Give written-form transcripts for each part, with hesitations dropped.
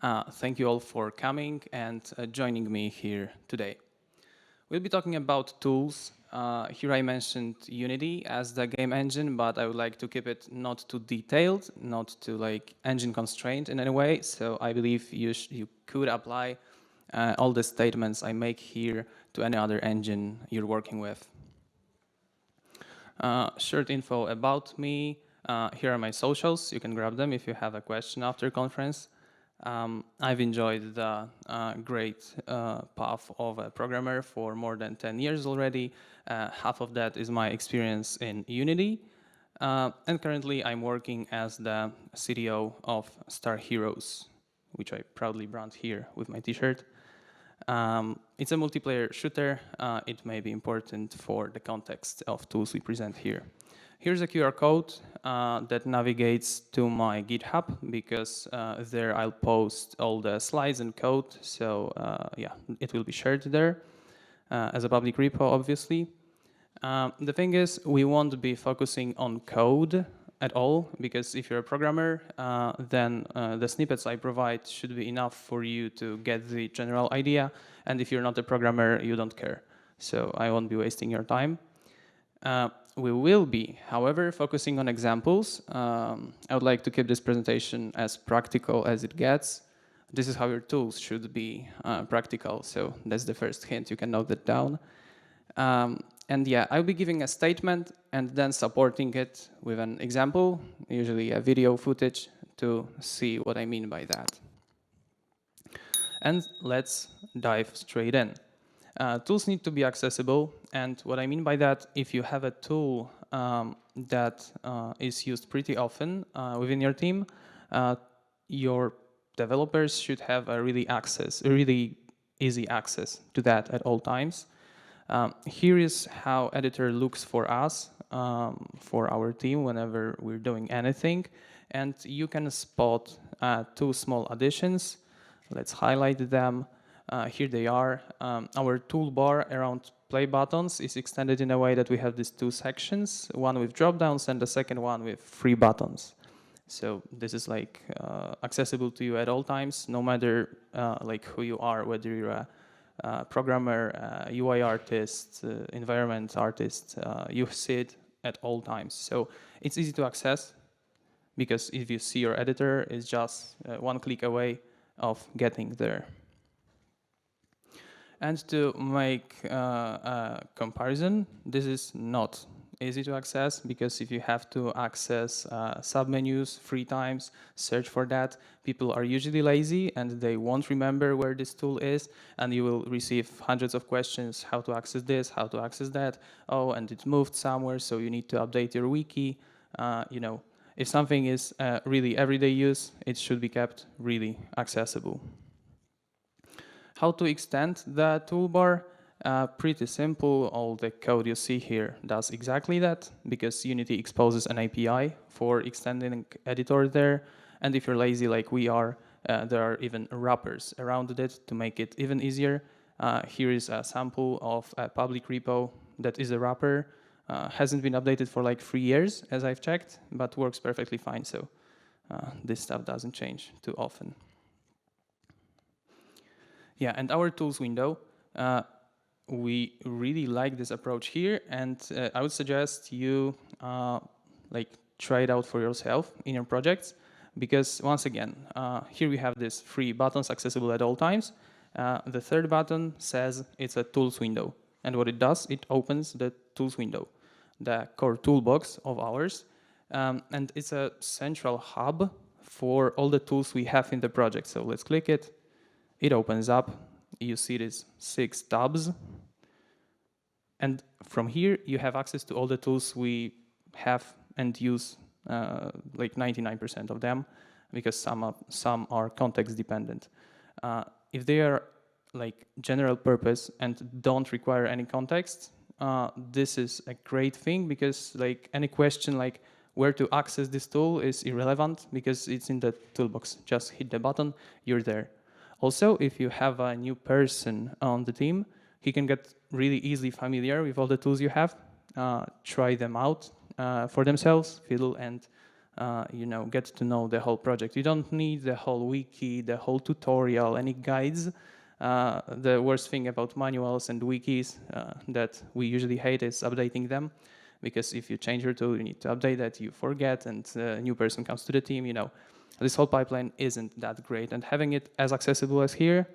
Thank you all for coming and joining me here today. We'll be talking about tools. Here I mentioned Unity as the game engine, but I would like to keep it not too detailed, not too like engine constrained in any way. So I believe you could apply all the statements I make here to any other engine you're working with. Short info about me. Here are my socials. You can grab them if you have a question after conference. I've enjoyed the great path of a programmer for more than 10 years already. Half of that is my experience in Unity. And currently I'm working as the CTO of StarHeroes, which I proudly brand here with my t-shirt. It's a multiplayer shooter. It may be important for the context of tools we present here. Here's a QR code that navigates to my GitHub because there I'll post all the slides and code. So yeah, it will be shared there as a public repo, obviously. The thing is, we won't be focusing on code at all, because if you're a programmer, then the snippets I provide should be enough for you to get the general idea. And if you're not a programmer, you don't care. So I won't be wasting your time. We will be, however, focusing on examples. I would like to keep this presentation as practical as it gets. This is how your tools should be practical. So that's the first hint. You can note that down. And yeah, I'll be giving a statement and then supporting it with an example, usually a video footage, to see what I mean by that. And let's dive straight in. Tools need to be accessible, and what I mean by that, if you have a tool that is used pretty often within your team, your developers should have a really easy access to that at all times. Here is how editor looks for us, for our team, whenever we're doing anything, and you can spot two small additions. Let's highlight them. Here they are. Our toolbar around play buttons is extended in a way that we have these two sections, one with drop downs and the second one with free buttons. So this is like accessible to you at all times, no matter like who you are, whether you're a programmer, UI artist, environment artist, you see it at all times. So it's easy to access, because if you see your editor, it's just one click away of getting there. And to make a comparison, this is not easy to access, because if you have to access submenus 3 times, search for that, people are usually lazy and they won't remember where this tool is, and you will receive hundreds of questions: how to access this, how to access that, oh, and it moved somewhere, so you need to update your wiki. You know, if something is really everyday use, it should be kept really accessible. How to extend the toolbar? Pretty simple. All the code you see here does exactly that, because Unity exposes an API for extending editor there. And if you're lazy like we are, there are even wrappers around it to make it even easier. Here is a sample of a public repo that is a wrapper. Hasn't been updated for like 3 years, as I've checked, but works perfectly fine. So this stuff doesn't change too often. Yeah, and our tools window, we really like this approach here, and I would suggest you like try it out for yourself in your projects, because once again, here we have these 3 buttons accessible at all times. The third button says it's a tools window, and what it does, it opens the tools window, the core toolbox of ours, and it's a central hub for all the tools we have in the project. So let's click it. It opens up. You see these 6 tabs. And from here, you have access to all the tools we have and use, like 99% of them, because some are context dependent. If they are like general purpose and don't require any context, this is a great thing, because like any question like where to access this tool is irrelevant, because it's in the toolbox. Just hit the button, you're there. Also, if you have a new person on the team, he can get really easily familiar with all the tools you have, try them out for themselves, fiddle and get to know the whole project. You don't need the whole wiki, the whole tutorial, any guides. The worst thing about manuals and wikis that we usually hate is updating them, because if you change your tool, you need to update that, you forget, and a new person comes to the team. This whole pipeline isn't that great, and having it as accessible as here,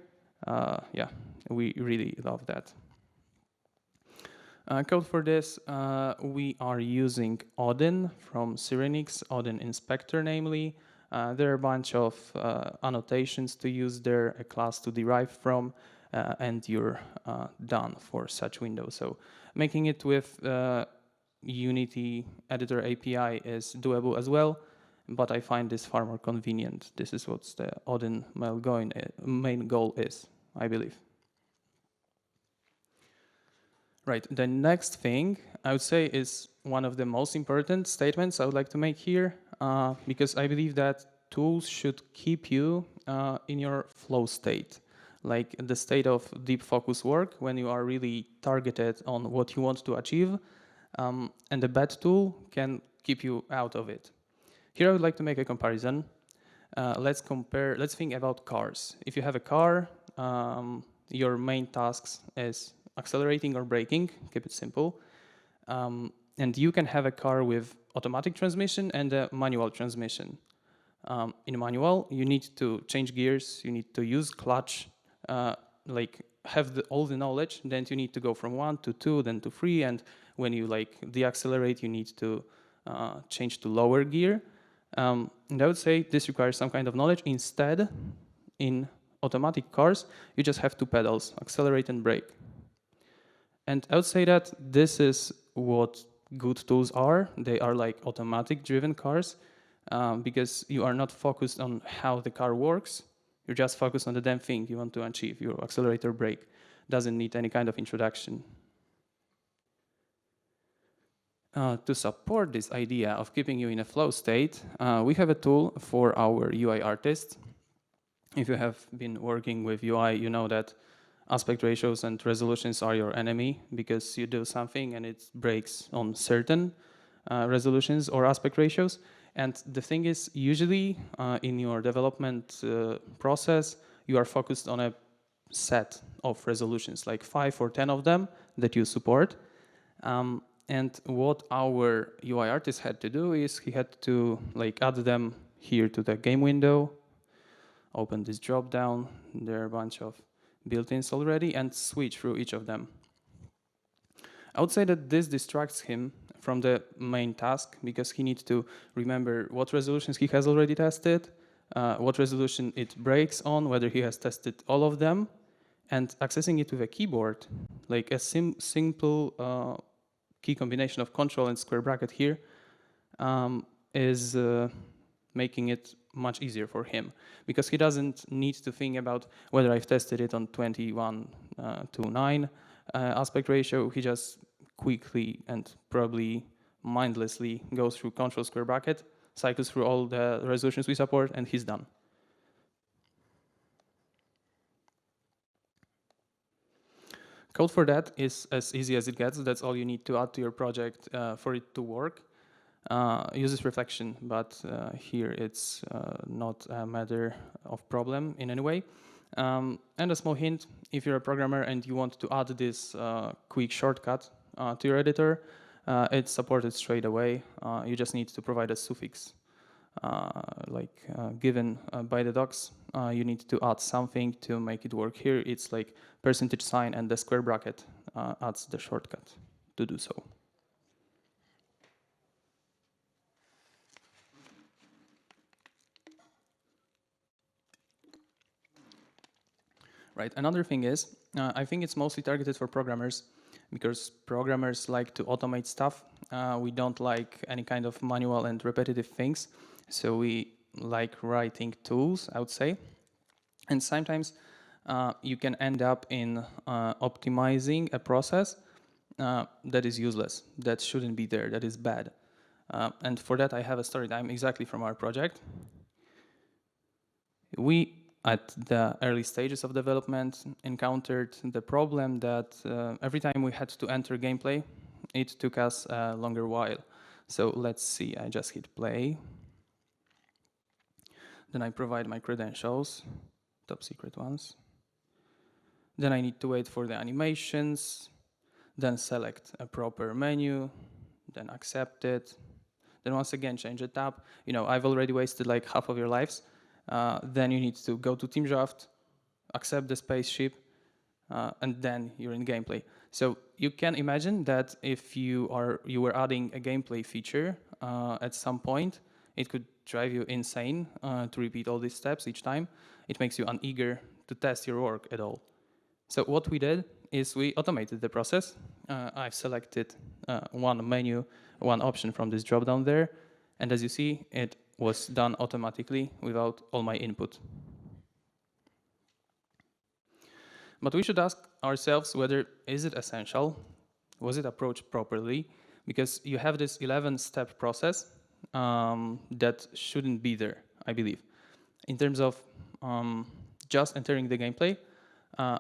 yeah, we really love that. Code for this, we are using Odin from Cyrenix, Odin Inspector namely. There are a bunch of annotations to use there, a class to derive from, and you're done for such window. So making it with Unity Editor API is doable as well, but I find this far more convenient. This is what the Odin main goal is, I believe. Right, the next thing I would say is one of the most important statements I would like to make here, because I believe that tools should keep you in your flow state, like the state of deep focus work when you are really targeted on what you want to achieve, and a bad tool can keep you out of it. Here I would like to make a comparison. Let's think about cars. If you have a car, your main tasks is accelerating or braking, keep it simple. And you can have a car with automatic transmission and a manual transmission. In manual, you need to change gears, you need to use clutch, have all the knowledge, then you need to go from 1 to 2, then to 3, and when you deaccelerate, you need to change to lower gear. And I would say this requires some kind of knowledge. Instead, in automatic cars, you just have 2 pedals, accelerate and brake. And I would say that this is what good tools are. They are like automatic driven cars, because you are not focused on how the car works. You're just focused on the damn thing you want to achieve. Your accelerator brake doesn't need any kind of introduction. To support this idea of keeping you in a flow state, we have a tool for our UI artists. If you have been working with UI, you know that aspect ratios and resolutions are your enemy, because you do something and it breaks on certain resolutions or aspect ratios. And the thing is, usually in your development process, you are focused on a set of resolutions, like 5 or 10 of them that you support. And what our UI artist had to do is he had to add them here to the game window, open this drop down, there are a bunch of built-ins already, and switch through each of them. I would say that this distracts him from the main task, because he needs to remember what resolutions he has already tested, what resolution it breaks on, whether he has tested all of them, and accessing it with a keyboard, like a simple key combination of control and square bracket here, is making it much easier for him, because he doesn't need to think about whether I've tested it on 21 to 9 aspect ratio. He just quickly and probably mindlessly goes through control square bracket, cycles through all the resolutions we support, and he's done. Code for that is as easy as it gets. That's all you need to add to your project for it to work. Uses reflection, but here it's not a matter of problem in any way. And a small hint, if you're a programmer and you want to add this quick shortcut to your editor, it's supported straight away. You just need to provide a suffix given by the docs. You need to add something to make it work. Here it's like %sign and the square bracket adds the shortcut to do so. Right, another thing is, I think it's mostly targeted for programmers, because programmers like to automate stuff. We don't like any kind of manual and repetitive things, so we like writing tools, I would say. And sometimes you can end up in optimizing a process that is useless, that shouldn't be there, that is bad. And for that, I have a story time exactly from our project. We, at the early stages of development, encountered the problem that every time we had to enter gameplay, it took us a longer while. So let's see, I just hit play. Then I provide my credentials, top secret ones. Then I need to wait for the animations, then select a proper menu, then accept it. Then once again, change the tab. You know, I've already wasted like half of your lives. Then you need to go to team draft, accept the spaceship, and then you're in gameplay. So you can imagine that if you were adding a gameplay feature at some point, it could drive you insane to repeat all these steps each time. It makes you uneager to test your work at all. So what we did is we automated the process. I've selected one menu, one option from this drop-down there, and as you see, it was done automatically without all my input. But we should ask ourselves whether is it essential, was it approached properly, because you have this 11-step process that shouldn't be there, I believe. In terms of just entering the gameplay,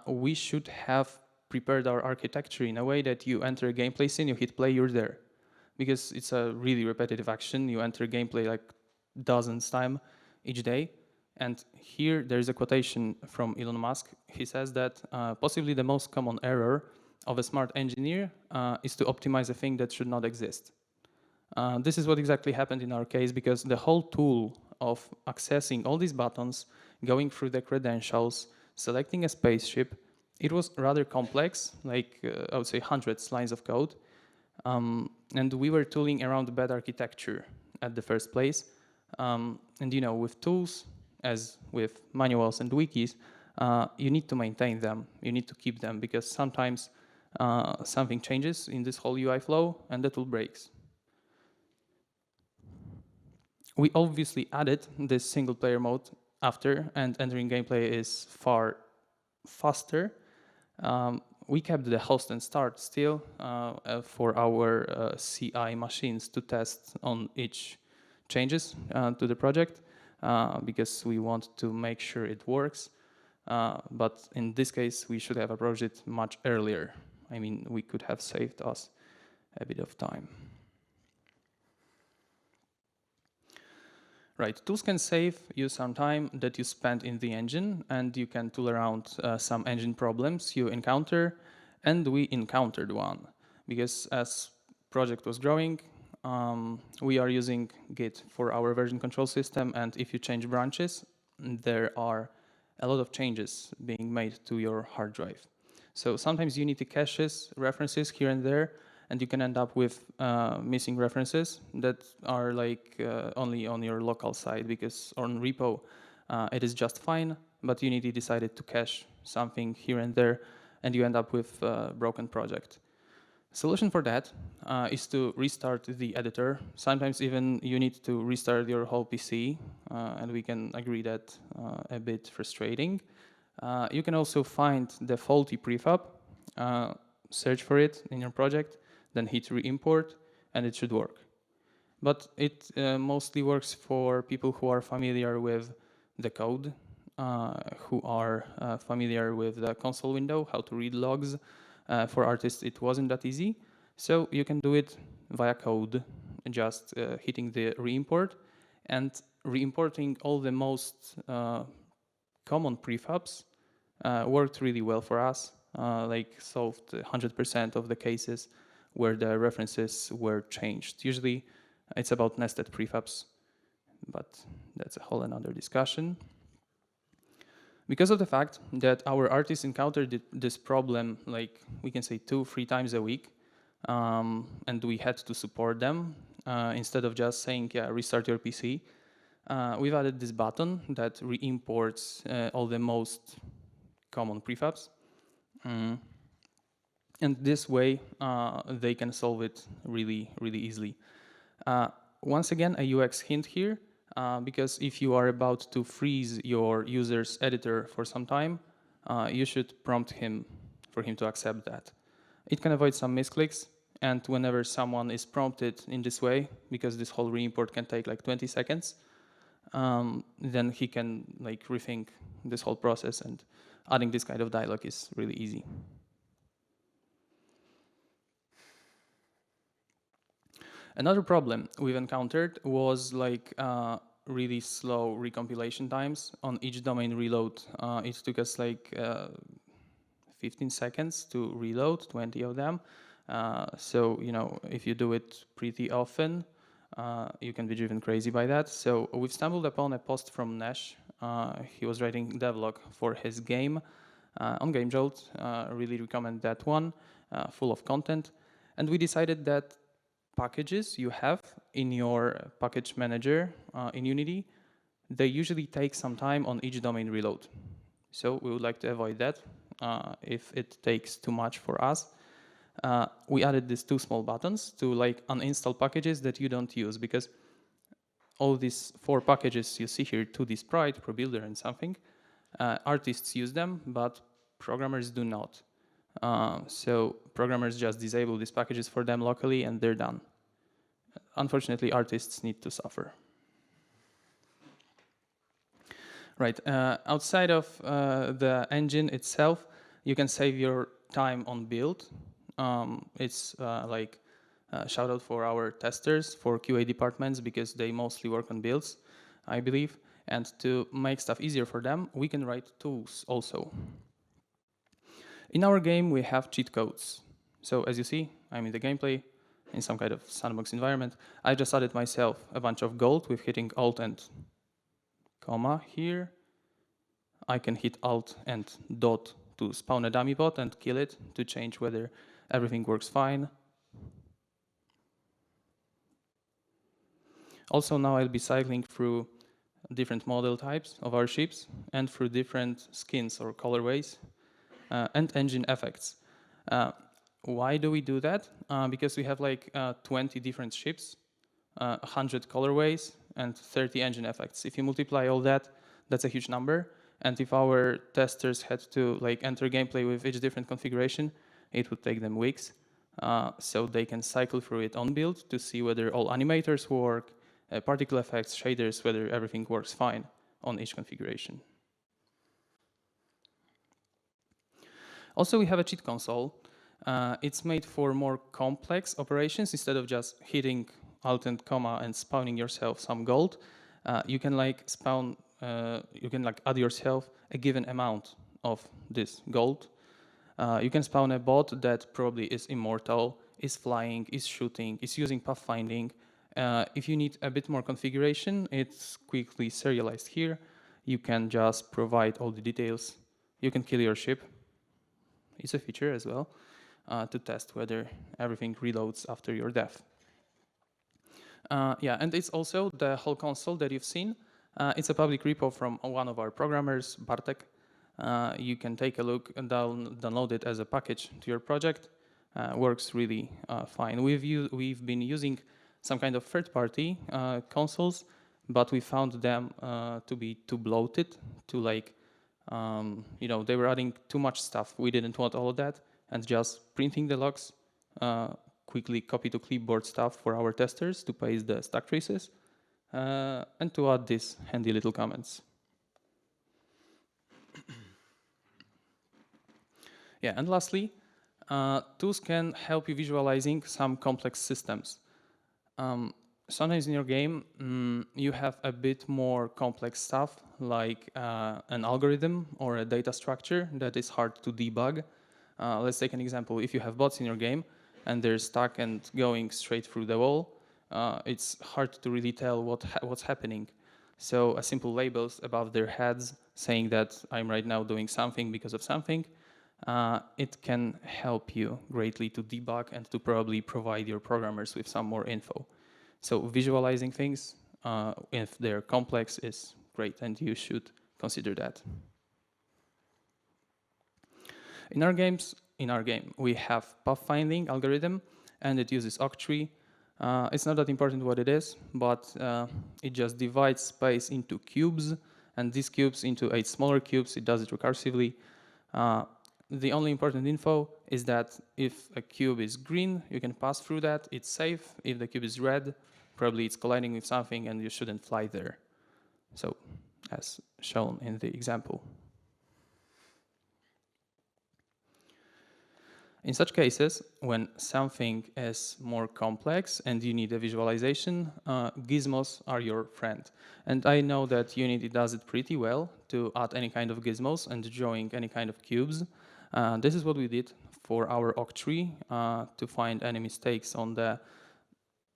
we should have prepared our architecture in a way that you enter a gameplay scene, you hit play, you're there. Because it's a really repetitive action. You enter gameplay like dozens times each day. And here there's a quotation from Elon Musk. He says that possibly the most common error of a smart engineer is to optimize a thing that should not exist. This is what exactly happened in our case, because the whole tool of accessing all these buttons, going through the credentials, selecting a spaceship, it was rather complex, like I would say hundreds lines of code. And we were tooling around bad architecture at the first place. And you know, with tools, as with manuals and wikis, you need to maintain them, you need to keep them, because sometimes something changes in this whole UI flow and the tool breaks. We obviously added this single player mode after, and entering gameplay is far faster. We kept the host and start still for our CI machines to test on each changes to the project because we want to make sure it works. But in this case, we should have approached it much earlier. I mean, we could have saved us a bit of time. Right, tools can save you some time that you spent in the engine, and you can tool around some engine problems you encounter, and we encountered one. Because as project was growing, we are using Git for our version control system, and if you change branches, there are a lot of changes being made to your hard drive. So sometimes you need to cache references here and there, and you can end up with missing references that are like only on your local side, because on repo it is just fine, but Unity decided to cache something here and there, and you end up with a broken project. Solution for that is to restart the editor. Sometimes even you need to restart your whole PC, and we can agree that a bit frustrating. You can also find the faulty prefab, search for it in your project, then hit re-import, and it should work. But it mostly works for people who are familiar with the code, who are familiar with the console window, how to read logs. For artists, it wasn't that easy. So you can do it via code, just hitting the re-import, and re-importing all the most common prefabs worked really well for us, like solved 100% of the cases where the references were changed. Usually it's about nested prefabs, but that's a whole another discussion. Because of the fact that our artists encountered this problem, like we can say 2-3 times a week, and we had to support them, instead of just saying, yeah, restart your PC, we've added this button that re-imports all the most common prefabs. And this way, they can solve it really, really easily. Once again, a UX hint here, because if you are about to freeze your user's editor for some time, you should prompt him for him to accept that. It can avoid some misclicks, and whenever someone is prompted in this way, because this whole re-import can take like 20 seconds, then he can like rethink this whole process, and adding this kind of dialogue is really easy. Another problem we've encountered was like really slow recompilation times. On each domain reload, it took us like 15 seconds to reload 20 of them. So, if you do it pretty often, you can be driven crazy by that. So we've stumbled upon a post from Nash. He was writing devlog for his game on GameJolt. Really recommend that one, full of content. And we decided that packages you have in your package manager in Unity, they usually take some time on each domain reload. So we would like to avoid that if it takes too much for us. We added these two small buttons to like uninstall packages that you don't use, because all these 4 packages you see here, 2D Sprite, ProBuilder, and something, artists use them, but programmers do not. So programmers just disable these packages for them locally and they're done. Unfortunately, artists need to suffer. Right, outside of the engine itself, you can save your time on build. It's like a shout out for our testers, for QA departments, because they mostly work on builds, I believe. And to make stuff easier for them, we can write tools also. In our game, we have cheat codes. So as you see, I'm in the gameplay in some kind of sandbox environment. I just added myself a bunch of gold with hitting Alt and comma here. I can hit Alt and dot to spawn a dummy bot and kill it to change whether everything works fine. Also, now I'll be cycling through different model types of our ships and through different skins or colorways and engine effects. Why do we do that? Because we have like 20 different ships, 100 colorways, and 30 engine effects. If you multiply all that, that's a huge number. And if our testers had to like enter gameplay with each different configuration, it would take them weeks. So they can cycle through it on build to see whether all animators work, particle effects, shaders, whether everything works fine on each configuration. Also, we have a cheat console. It's made for more complex operations. Instead of just hitting Alt and comma and spawning yourself some gold, you can like spawn, you can like add yourself a given amount of this gold. You can spawn a bot that probably is immortal, is flying, is shooting, is using pathfinding. If you need a bit more configuration, it's quickly serialized here. You can just provide all the details. You can kill your ship. It's a feature as well to test whether everything reloads after your death. Yeah, and it's also the whole console that you've seen. It's a public repo from one of our programmers, Bartek. You can take a look and download it as a package to your project. Works really fine. We've been using some kind of third-party consoles, but we found them to be too bloated, to like, they were adding too much stuff. We didn't want all of that, and just printing the logs, quickly copy to clipboard stuff for our testers to paste the stack traces, and to add these handy little comments. Yeah, and lastly, tools can help you visualizing some complex systems. Sometimes in your game, you have a bit more complex stuff, like an algorithm or a data structure that is hard to debug. Let's take an example. If you have bots in your game and they're stuck and going straight through the wall, it's hard to really tell what's happening. So a simple labels above their heads saying that I'm right now doing something because of something, it can help you greatly to debug and to probably provide your programmers with some more info. So visualizing things, if they're complex, is great, and you should consider that. In our game, we have pathfinding algorithm, and it uses octree. It's not that important what it is, but it just divides space into cubes, and these cubes into 8 smaller cubes. It does it recursively. The only important info is that if a cube is green, you can pass through that, it's safe. If the cube is red, probably it's colliding with something and you shouldn't fly there. So, as shown in the example. In such cases, when something is more complex and you need a visualization, gizmos are your friend. And I know that Unity does it pretty well to add any kind of gizmos and drawing any kind of cubes. This is what we did for our octree to find any mistakes on the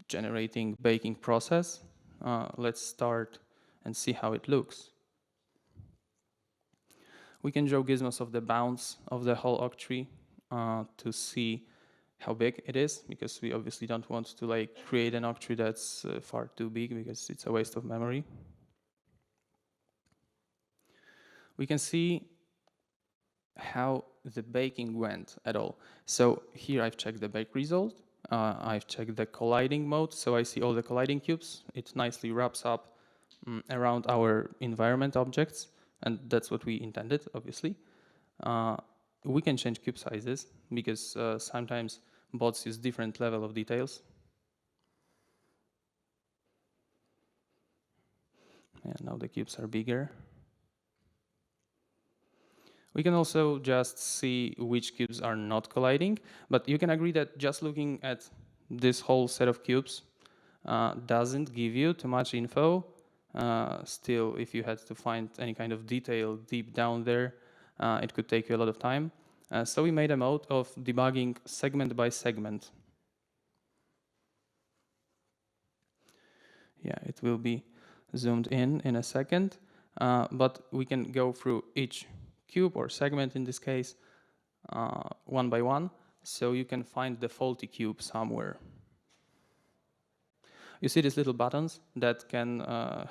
generating baking process. Let's start and see how it looks. We can draw gizmos of the bounds of the whole octree to see how big it is, because we obviously don't want to like create an octree that's far too big, because it's a waste of memory. We can see how the baking went at all. So here I've checked the bake result. I've checked the colliding mode, so I see all the colliding cubes. It nicely wraps up around our environment objects, and that's what we intended, obviously. We can change cube sizes, because sometimes bots use different level of details. Yeah, now the cubes are bigger. We can also just see which cubes are not colliding, but you can agree that just looking at this whole set of cubes doesn't give you too much info. Still, if you had to find any kind of detail deep down there, it could take you a lot of time. So we made a mode of debugging segment by segment. Yeah, it will be zoomed in a second, but we can go through each cube or segment in this case one by one, so you can find the faulty cube somewhere. You see these little buttons that can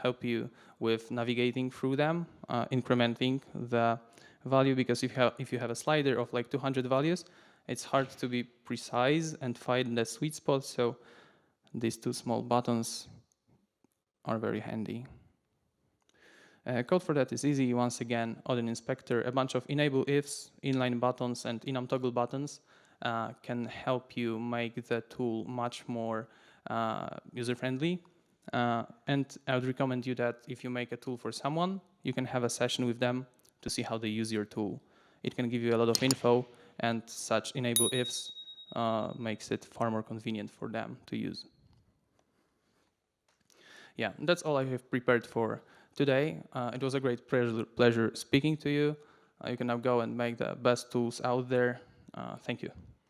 help you with navigating through them, incrementing the value, because if you have a slider of like 200 values, it's hard to be precise and find the sweet spot, so these two small buttons are very handy. Code for that is easy. Once again, Odin Inspector, a bunch of enable ifs, inline buttons, and enum toggle buttons can help you make the tool much more user-friendly. And I would recommend you that if you make a tool for someone, you can have a session with them to see how they use your tool. It can give you a lot of info, and such enable ifs makes it far more convenient for them to use. Yeah, that's all I have prepared for today. It was a great pleasure speaking to you. You can now go and make the best tools out there. Thank you.